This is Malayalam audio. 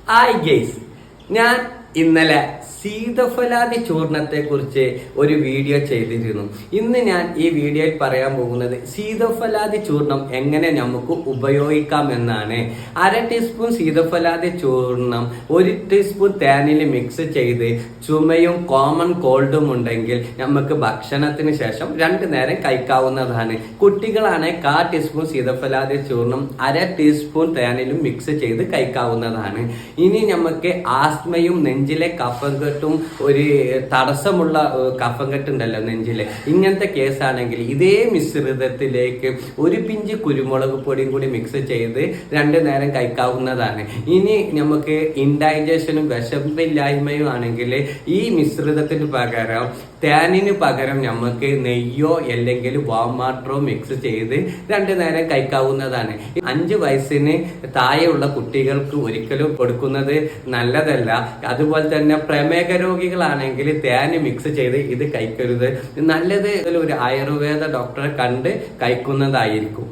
ഹായ് ഗെയ്സ്, ഞാൻ ഇന്നലെ സീതഫലാദി ചൂർണത്തെ കുറിച്ച് ഒരു വീഡിയോ ചെയ്തിരുന്നു. ഇന്ന് ഞാൻ ഈ വീഡിയോയിൽ പറയാൻ പോകുന്നത് സീതഫലാദി ചൂർണം എങ്ങനെ നമുക്ക് ഉപയോഗിക്കാം എന്നാണ്. 1/2 ടീസ്പൂൺ സീതഫലാദി ചൂർണം 1 ടീസ്പൂൺ തേനിൽ മിക്സ് ചെയ്ത് ചുമയും കോമൺ കോൾഡും ഉണ്ടെങ്കിൽ നമുക്ക് ഭക്ഷണത്തിന് ശേഷം 2 നേരം കഴിക്കാവുന്നതാണ്. കുട്ടികളാണ് 1/4 ടീസ്പൂൺ സീതഫലാദി ചൂർണം 1/2 ടീസ്പൂൺ തേനിലും മിക്സ് ചെയ്ത് കഴിക്കാവുന്നതാണ്. ഇനി നമുക്ക് ആസ്മയും നെഞ്ചിലെ കഫം ഒരു തടസ്സമുള്ള കഫം കെട്ടുണ്ടല്ലോ നെഞ്ചില്, ഇങ്ങനത്തെ കേസാണെങ്കിൽ ഇതേ മിശ്രിതത്തിലേക്ക് 1 പിഞ്ച് കുരുമുളക് പൊടിയും കൂടി മിക്സ് ചെയ്ത് 2 നേരം കഴിക്കാവുന്നതാണ്. ഇനി നമുക്ക് ഇൻഡൈജഷനും വിശപ്പില്ലായ്മയും ആണെങ്കിൽ ഈ മിശ്രിതത്തിന് പകരം തേനിന് പകരം നമുക്ക് നെയ്യോ അല്ലെങ്കിൽ വാം വാട്ടറോ മിക്സ് ചെയ്ത് 2 നേരം കഴിക്കാവുന്നതാണ്. 5 വയസ്സിന് താഴെയുള്ള കുട്ടികൾക്ക് ഒരിക്കലും കൊടുക്കുന്നത് നല്ലതല്ല. അതുപോലെ തന്നെ പ്രമേഹ രോഗികളാണെങ്കിൽ തേന് മിക്സ് ചെയ്ത് ഇത് കഴിക്കരുത്. നല്ലത് ഒരു ആയുർവേദ ഡോക്ടറെ കണ്ട് കഴിക്കുന്നതായിരിക്കും.